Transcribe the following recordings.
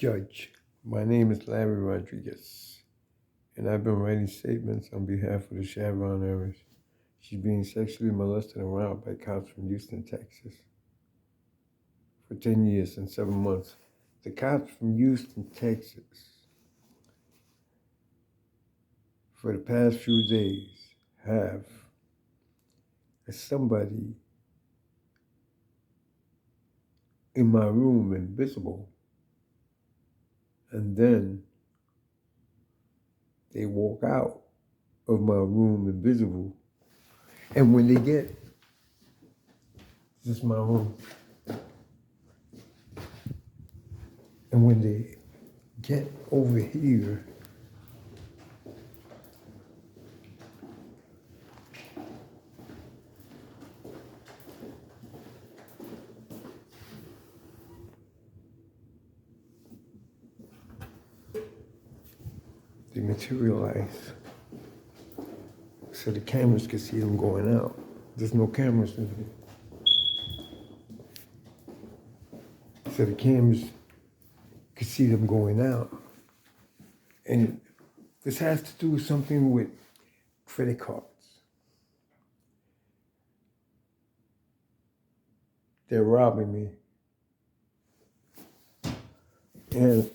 Judge, my name is Larry Rodriguez, and I've been writing statements on behalf of the Chevron heiress. She's being sexually molested and robbed by cops from Houston, Texas, for 10 years and 7 months. The cops from Houston, Texas, for the past few days, have somebody in my room invisible, and then they walk out of my room invisible. And when they get, this is my room, and when they get over here, they materialize so the cameras can see them going out. There's no cameras in here. So the cameras can see them going out. And this has to do with something with credit cards. They're robbing me. And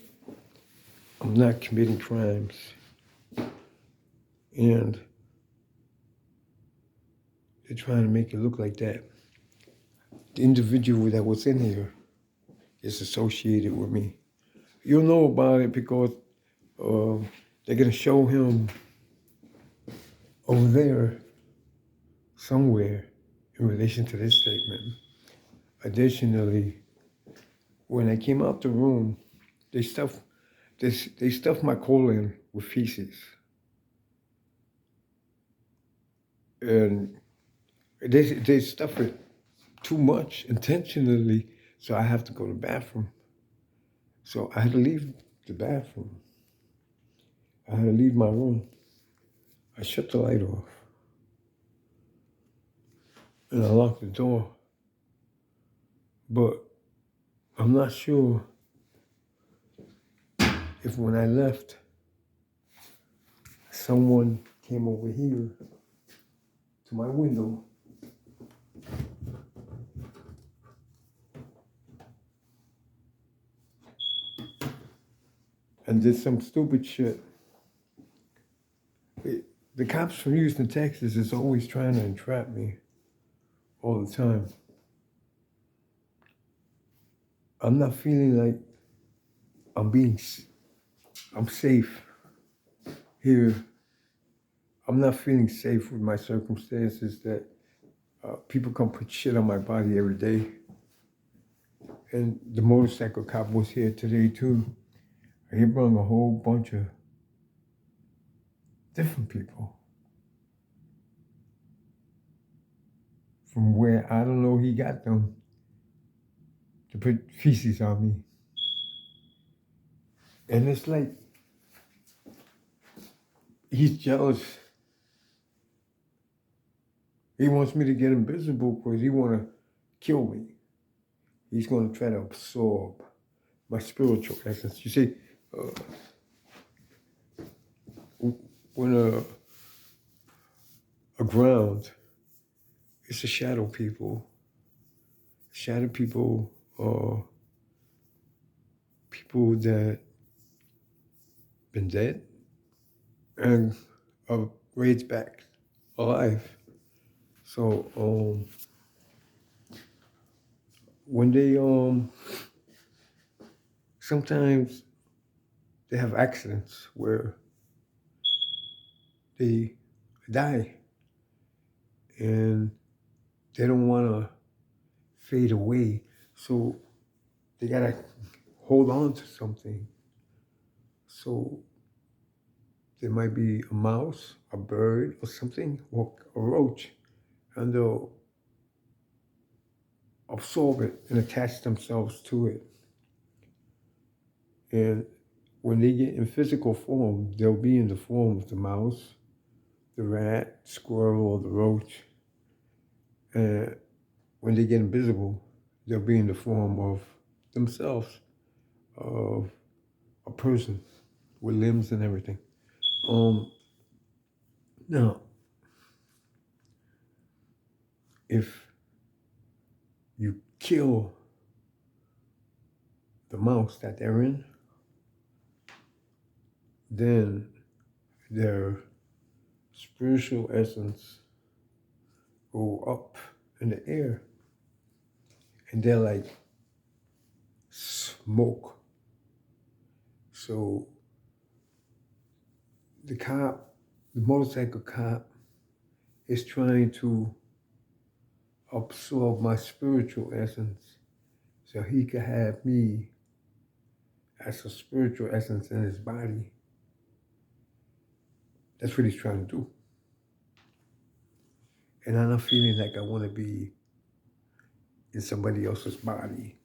I'm not committing crimes. And they're trying to make it look like that. The individual that was in here is associated with me. You'll know about it because they're going to show him over there somewhere in relation to this statement. Additionally, when I came out the room, they stuffed my colon with feces. And they stuff it too much intentionally, so I have to go to the bathroom. So I had to leave the bathroom. I had to leave my room. I shut the light off. And I locked the door. But I'm not sure if when I left, someone came over here to my window and did some stupid shit. The cops from Houston, Texas is always trying to entrap me all the time. I'm not feeling like I'm safe here. I'm not feeling safe with my circumstances that people come put shit on my body every day. And the motorcycle cop was here today too. He brought a whole bunch of different people from where I don't know he got them to put feces on me. And it's like, he's jealous. He wants me to get invisible because he want to kill me. He's going to try to absorb my spiritual essence. You see, when a ground, it's a shadow people. Shadow people are people that been dead and are raised back alive. So when they sometimes they have accidents where they die and they don't want to fade away, so they gotta hold on to something. So there might be a mouse, a bird, or something, or a roach, and they'll absorb it and attach themselves to it. And when they get in physical form, they'll be in the form of the mouse, the rat, squirrel, or the roach. And when they get invisible, they'll be in the form of themselves, of a person with limbs and everything. Now, if you kill the mouse that they're in, then their spiritual essence go up in the air, and they're like smoke. So the motorcycle cop, is trying to absorb my spiritual essence so he could have me as a spiritual essence in his body. That's what he's trying to do. And I'm not feeling like I want to be in somebody else's body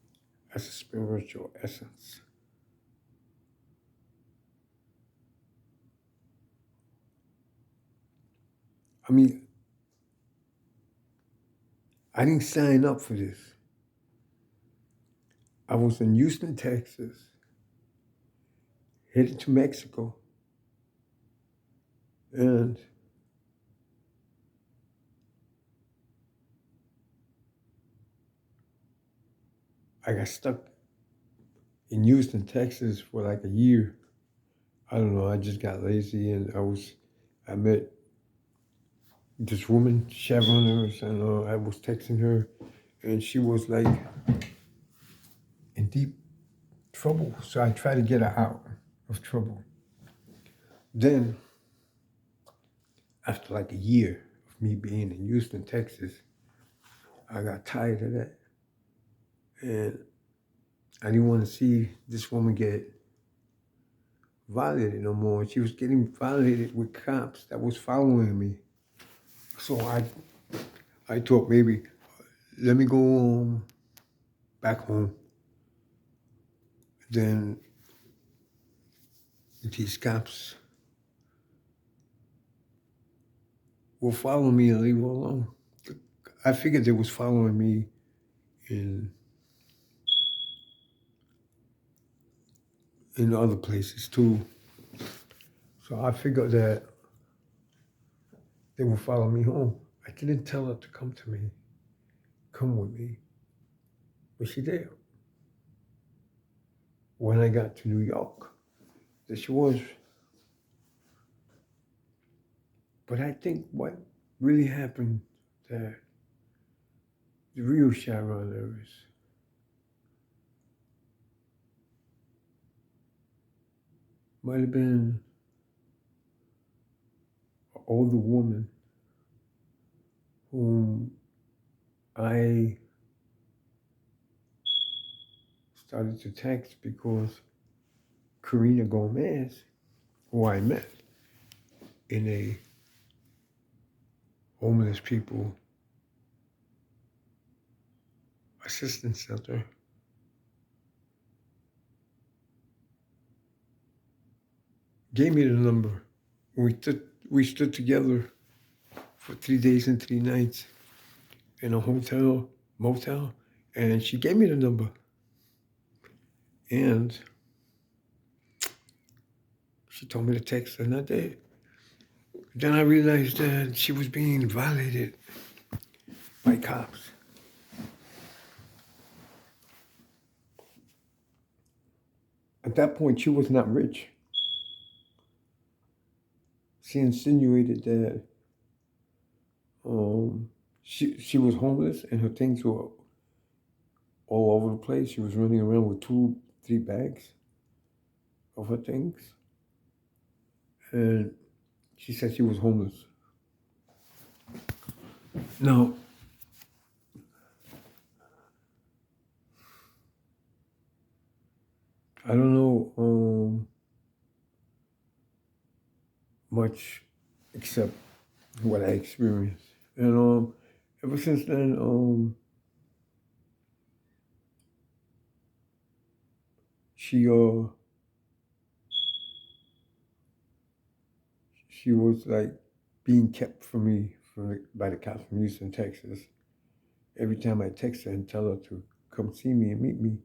as a spiritual essence. I mean, I didn't sign up for this. I was in Houston, Texas, headed to Mexico, and I got stuck in Houston, Texas for like a year. I don't know, I just got lazy, and I met this woman, Chevroners, and I was texting her, and she was like in deep trouble. So I tried to get her out of trouble. Then, after like a year of me being in Houston, Texas, I got tired of that. And I didn't want to see this woman get violated no more. She was getting violated with cops that was following me. So I thought maybe, let me go back home. Then these cops will follow me and leave her alone. I figured they was following me in other places too. So I figured that they would follow me home. I didn't tell her to come with me, but she did. When I got to New York, there she was. But I think what really happened, that the real Sharon Lewis might have been an older woman whom I started to text because Karina Gomez, who I met in a homeless people assistance center, gave me the number. We stood together for 3 days and 3 nights in a motel, and she gave me the number. And she told me to text her, and I did. Then I realized that she was being violated by cops. At that point, she was not rich. She insinuated that she was homeless and her things were all over the place. She was running around with 2-3 bags of her things. And she said she was homeless. Now, I don't know much except what I experienced. And ever since then, she was like being kept from me by the cops from Houston, Texas. Every time I text her and tell her to come see me and meet me,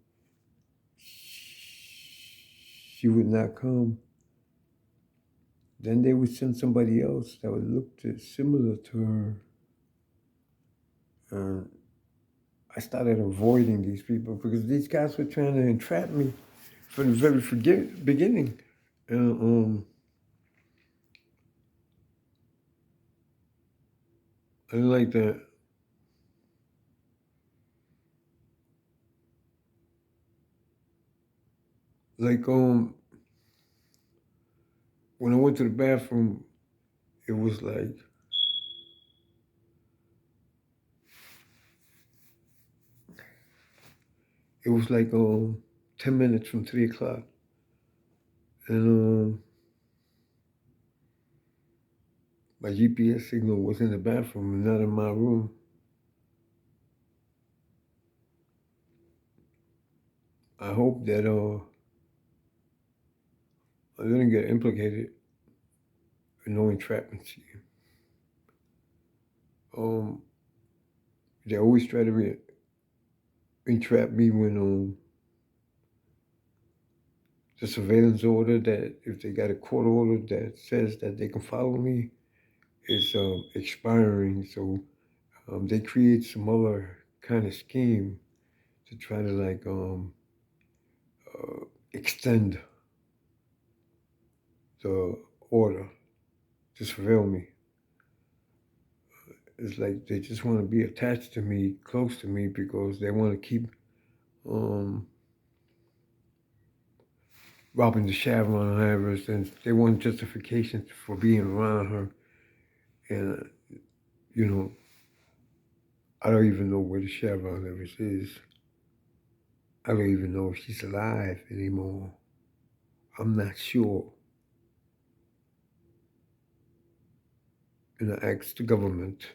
she she would not come, then they would send somebody else that would look similar to her. And I started avoiding these people because these guys were trying to entrap me from the very beginning. And I didn't like that. Like when I went to the bathroom, it was like it was like 10 minutes from 3 o'clock, and my GPS signal was in the bathroom and not in my room. I hope that I didn't get implicated in no entrapment scheme. They always try to entrap me when the surveillance order, that if they got a court order that says that they can follow me, is expiring. So they create some other kind of scheme to try to like extend the order to surveil me. It's like they just want to be attached to me, close to me, because they want to keep robbing the Chevron Harris, and they want justification for being around her. And you know, I don't even know where the Chevron Harris is. I don't even know if she's alive anymore. I'm not sure. And I asked the government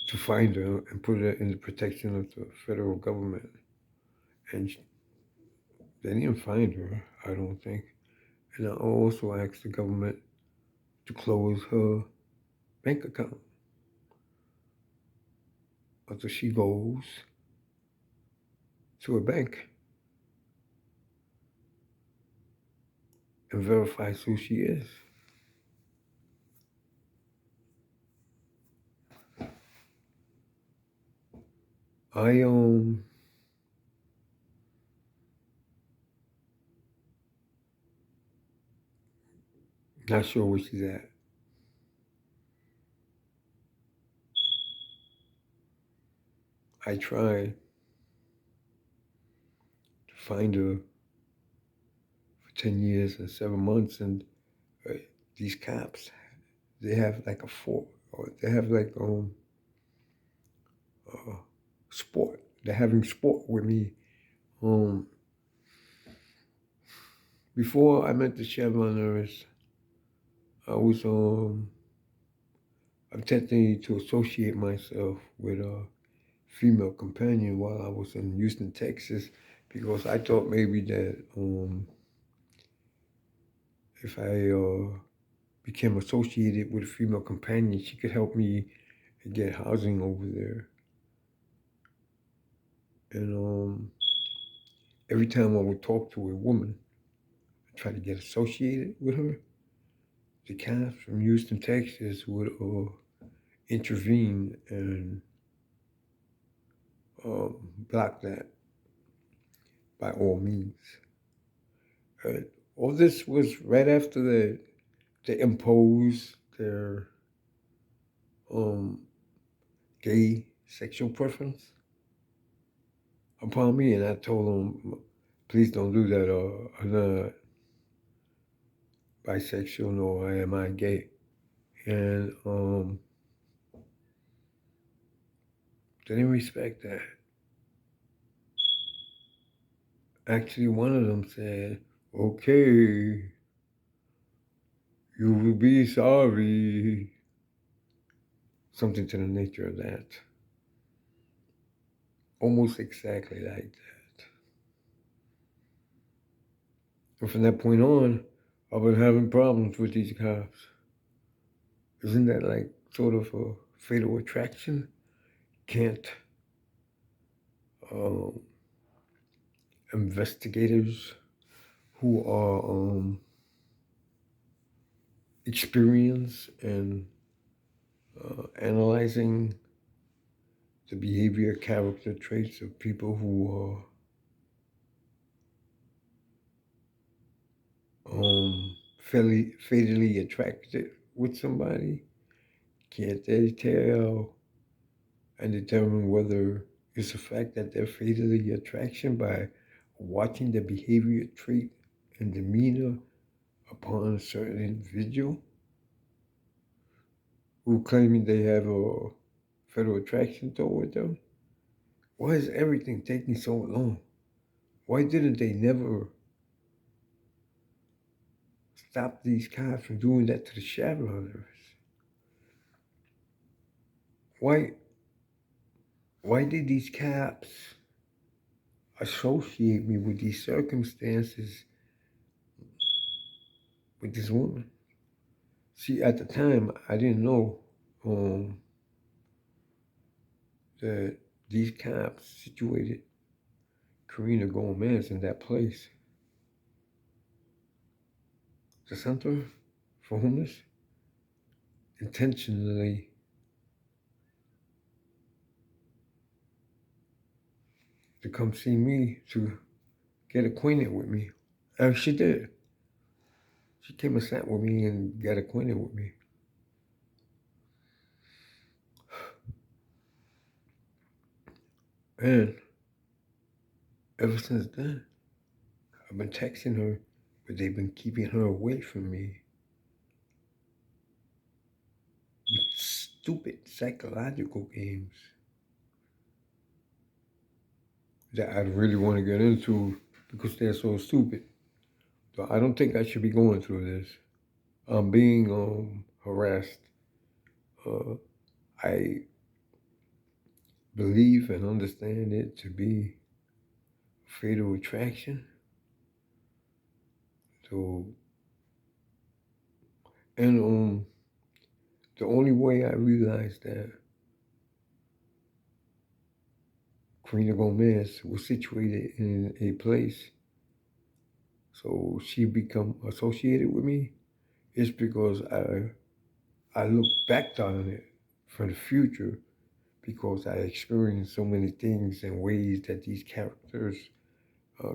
to find her and put her in the protection of the federal government. And they didn't find her, I don't think. And I also asked the government to close her bank account until she goes to a bank and verifies who she is. I not sure where she's at. I tried to find her for 10 years and 7 months, and these cops, they have like a fort, or they have like sport. They're having sport with me. Before I met the Chevron nurse, I was attempting to associate myself with a female companion while I was in Houston, Texas, because I thought maybe that if I became associated with a female companion, she could help me get housing over there. And every time I would talk to a woman, I try to get associated with her, the cops from Houston, Texas would intervene and block that by all means. All this was right after they imposed their gay sexual preference upon me, and I told them, please don't do that, or I'm not bisexual, nor am I gay. And they didn't respect that. Actually, one of them said, okay, you will be sorry. Something to the nature of that. Almost exactly like that. And from that point on, I've been having problems with these cops. Isn't that like sort of a fatal attraction? Can't investigators who are experienced in analyzing the behavior, character traits of people who are fatally attracted with somebody. Can't they tell and determine whether it's a fact that they're fatally attraction by watching the behavior, trait, and demeanor upon a certain individual who claiming they have a fatal attraction toward them? Why is everything taking so long? Why didn't they never stop these cops from doing that to the shadow hunters? Why did these cops associate me with these circumstances with this woman? See, at the time, I didn't know that these cops situated Karina Gomez in that place, the center for homeless, intentionally to come see me to get acquainted with me. And she did. She came and sat with me and got acquainted with me. And ever since then, I've been texting her, but they've been keeping her away from me with stupid psychological games that I really want to get into because they're so stupid. So I don't think I should be going through this. I'm being harassed. I believe and understand it to be fatal attraction. So, and the only way I realized that Karina Gomez was situated in a place so she become associated with me is because I look back on it for the future because I experienced so many things and ways that these characters,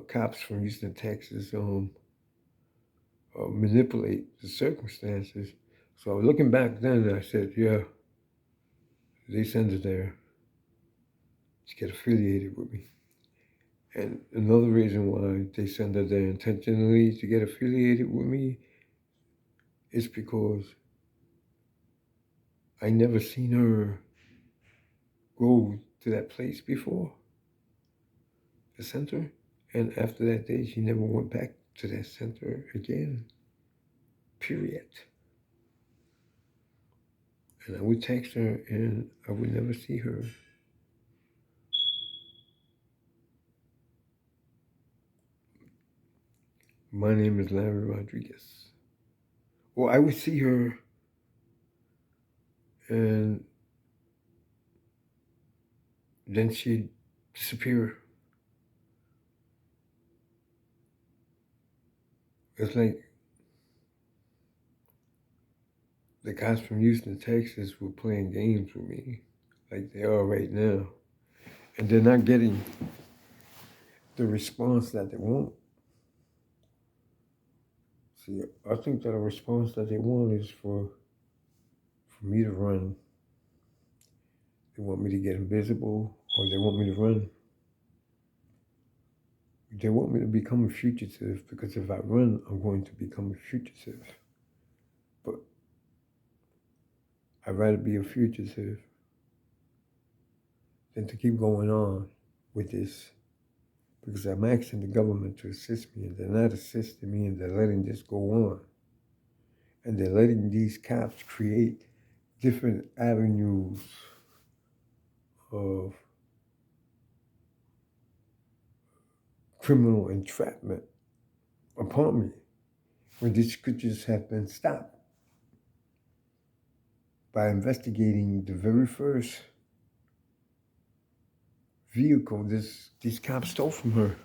cops from Houston, Texas, manipulate the circumstances. So looking back then, I said, yeah, they sent her there to get affiliated with me. And another reason why they send her there intentionally to get affiliated with me is because I never seen her go to that place before, the center. And after that day, she never went back to that center again, period. And I would text her and I would never see her. My name is Larry Rodriguez. Well, I would see her and then she'd disappear. It's like the guys from Houston, Texas were playing games with me, like they are right now. And they're not getting the response that they want. See, I think that a response that they want is for me to run. They want me to get invisible, or they want me to run. They want me to become a fugitive because if I run, I'm going to become a fugitive. But I'd rather be a fugitive than to keep going on with this because I'm asking the government to assist me and they're not assisting me and they're letting this go on. And they're letting these cops create different avenues of criminal entrapment upon me when this could just have been stopped by investigating the very first vehicle these cops stole from her.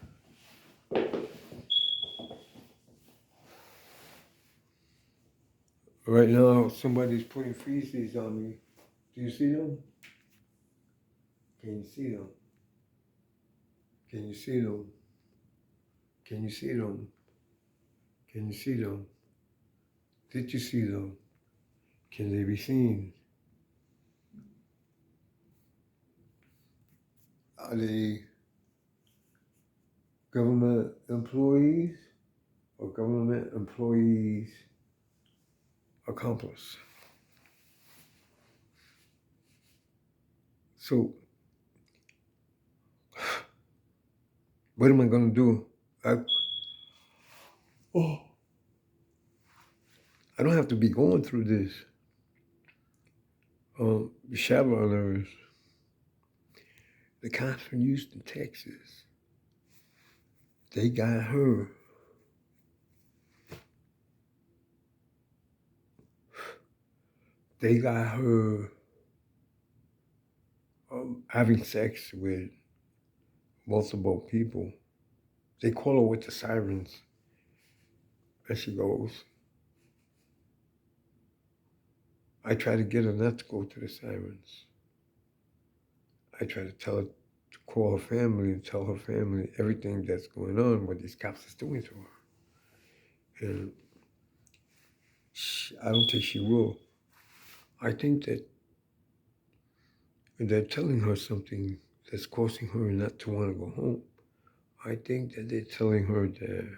Right now, somebody's putting feces on me. Do you see them? Can you see them? Can you see them? Can you see them? Can you see them? Did you see them? Can they be seen? Are they government employees or government employees' accomplice? So, what am I going to do? Oh, I don't have to be going through this. The Chevroners, the cops from Houston, Texas, they got her. They got her having sex with multiple people. They call her with the sirens. And she goes, I try to get her not to go to the sirens. I try to tell her to call her family and tell her family everything that's going on, what these cops is doing to her. And I don't think she will. I think that they're telling her something that's causing her not to want to go home. I think that they're telling her that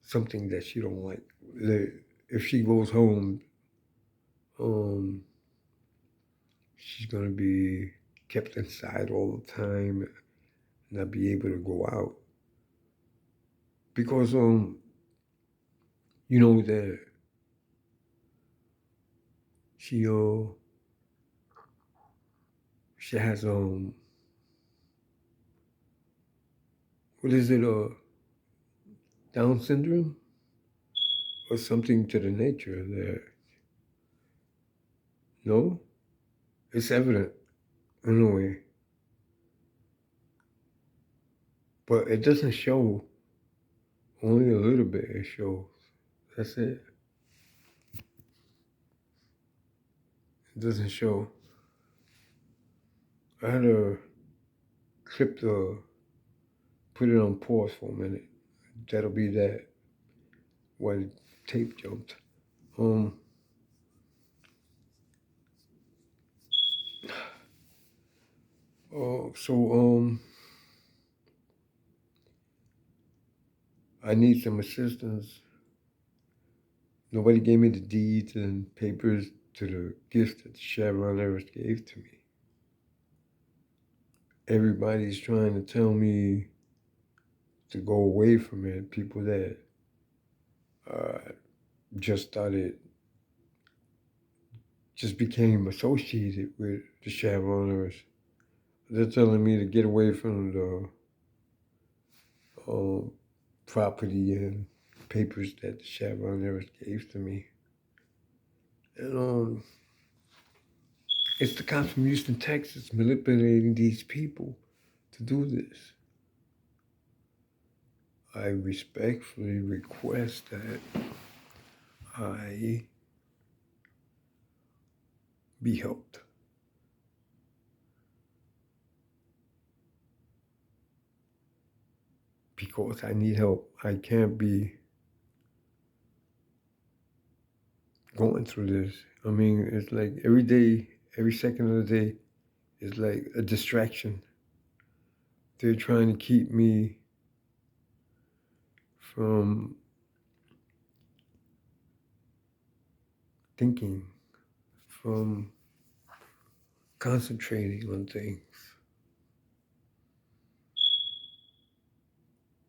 something that she don't like. That if she goes home, she's gonna be kept inside all the time, not be able to go out. Because you know that she she has what is it, Down syndrome or something to the nature that no, it's evident in a way, but it doesn't show. Only a little bit it shows. That's it. It doesn't show. I had to clip put it on pause for a minute. That'll be that when tape jumped. So I need some assistance. Nobody gave me the deeds and papers to the gifts that Chevron Everest gave to me. Everybody's trying to tell me to go away from it. People that just became associated with the Chevron Everest. They're telling me to get away from the property and papers that the Chevron Everest gave to me. And it's the cops from Houston, Texas manipulating these people to do this. I respectfully request that I be helped. Because I need help. I can't be going through this. I mean, it's like every day, every second of the day is like a distraction. They're trying to keep me from thinking, from concentrating on things.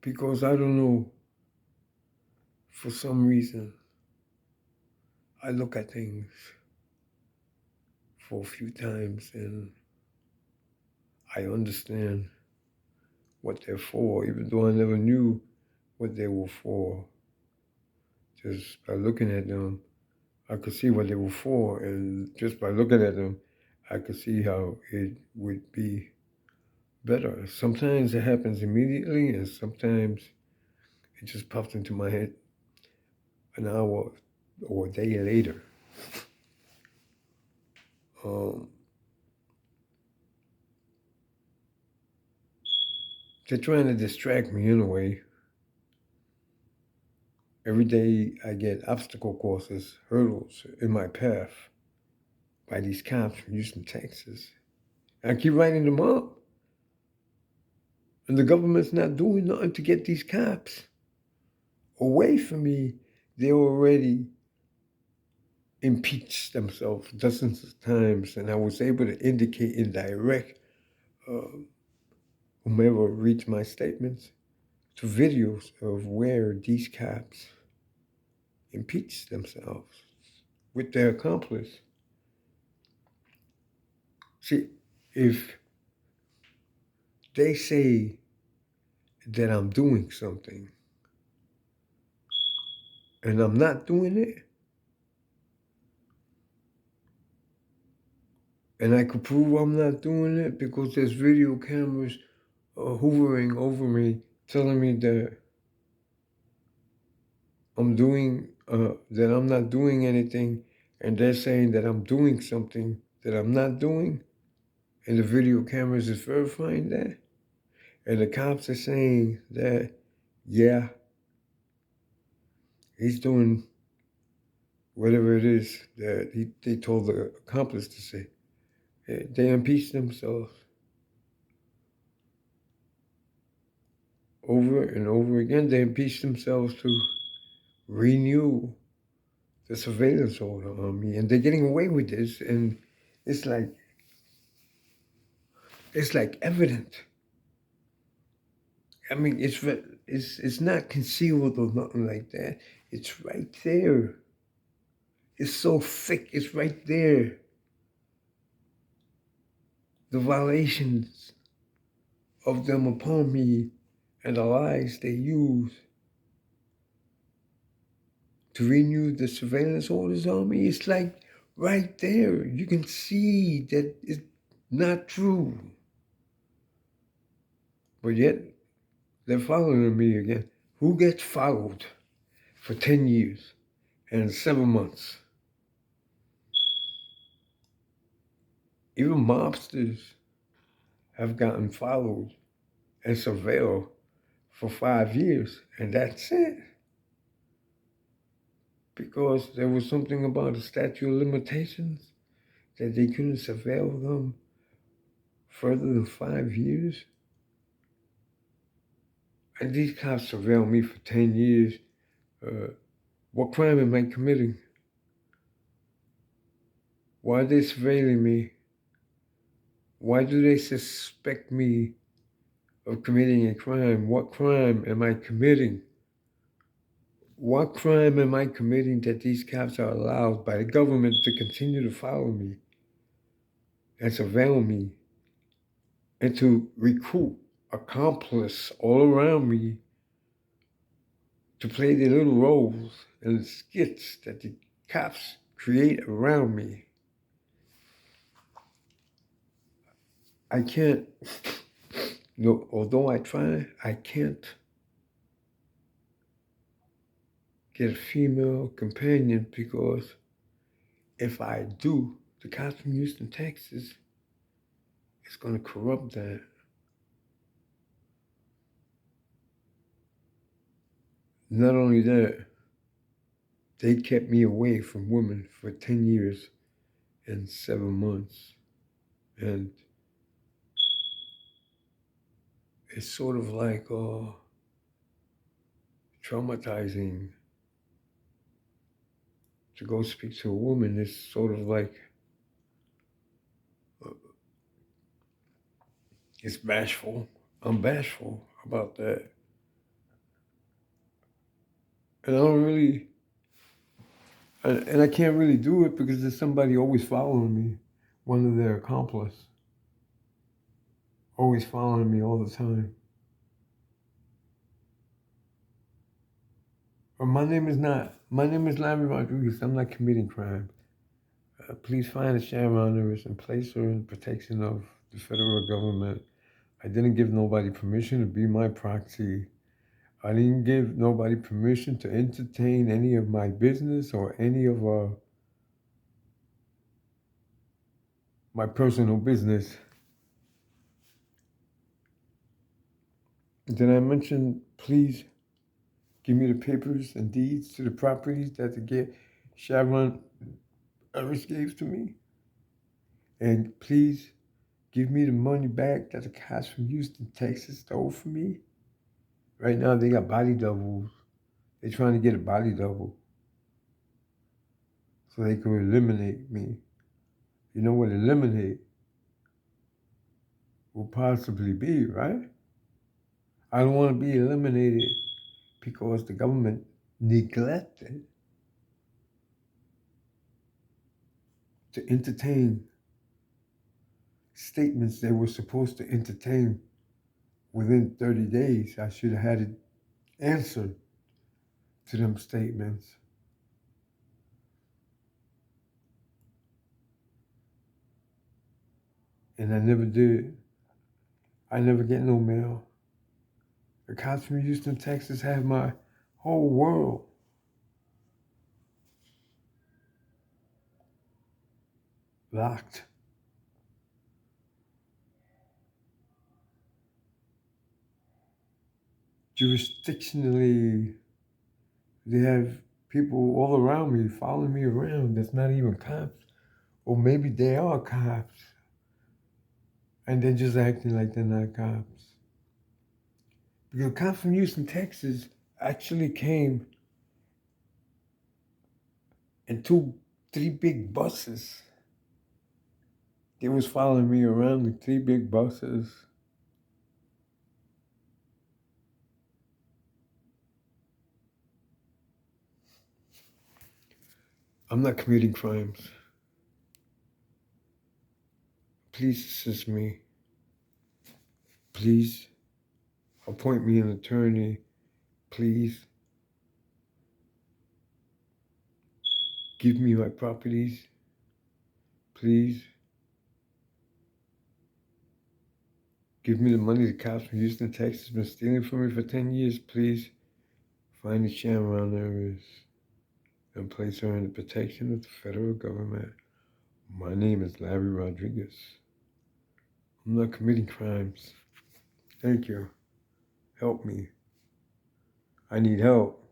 Because I don't know, for some reason, I look at things for a few times and I understand what they're for, even though I never knew what they were for. Just by looking at them, I could see what they were for, and just by looking at them, I could see how it would be better. Sometimes it happens immediately, and sometimes it just pops into my head. an hour or a day later. They're trying to distract me in a way. Every day I get obstacle courses, hurdles in my path by these cops from Houston, Texas. And I keep writing them up. And the government's not doing nothing to get these cops away from me. They already impeached themselves dozens of times, and I was able to indicate in direct whomever reads my statements to videos of where these cops impeached themselves with their accomplice. See, if they say that I'm doing something and I'm not doing it, and I could prove I'm not doing it because there's video cameras hovering over me telling me that that I'm not doing anything, and they're saying that I'm doing something that I'm not doing, and the video cameras is verifying that, and the cops are saying that, yeah, he's doing whatever it is that they told the accomplice to say. They impeached themselves over and over again. They impeached themselves to renew the surveillance order on me, and they're getting away with this, and it's like evident. I mean, it's not concealed or nothing like that. It's right there. It's so thick. It's right there. The violations of them upon me and the lies they use to renew the surveillance orders on me. It's like right there. You can see that it's not true. But yet, they're following me again. Who gets followed for 10 years and 7 months? Even mobsters have gotten followed and surveilled for 5 years, and that's it. Because there was something about the statute of limitations that they couldn't surveil them further than 5 years. And these cops surveilled me for 10 years. What crime am I committing? Why are they surveilling me? Why do they suspect me of committing a crime? What crime am I committing? What crime am I committing that these cops are allowed by the government to continue to follow me and surveil me and to recruit accomplices all around me to play their little roles and the skits that the cops create around me? I can't, although I try, I can't get a female companion because if I do, the cops from Houston, Texas, is going to corrupt that. Not only that, they kept me away from women for 10 years and 7 months. And it's sort of like traumatizing to go speak to a woman. It's sort of like, it's bashful. I'm bashful about that. And I don't really, and I can't really do it because there's somebody always following me, one of their accomplices, always following me all the time. Or my name is Larry Rodriguez. I'm not committing crime. Please find a shareholders and place her in protection of the federal government. I didn't give nobody permission to be my proxy. I didn't give nobody permission to entertain any of my business or any of my personal business. Then I mentioned, please give me the papers and deeds to the properties that the Chevron Harris gave to me. And please give me the money back that the cops from Houston, Texas stole from me. Right now they got body doubles. They're trying to get a body double so they can eliminate me. You know what eliminate will possibly be, right? I don't want to be eliminated because the government neglected to entertain statements they were supposed to entertain within 30 days. I should have had an answer to them statements. And I never did. I never get no mail. The cops from Houston, Texas have my whole world locked. Jurisdictionally, they have people all around me following me around that's not even cops. Or maybe they are cops. And they're just acting like they're not cops. Because cops from Houston, Texas actually came in three big buses. They was following me around in 3 big buses. I'm not committing crimes. Please assist me. Please appoint me an attorney. Please give me my properties. Please give me the money the cops from Houston, Texas been stealing from me for 10 years. Please find the Shamron Harris and place her in the protection of the federal government. My name is Larry Rodriguez. I'm not committing crimes. Thank you. Help me. I need help.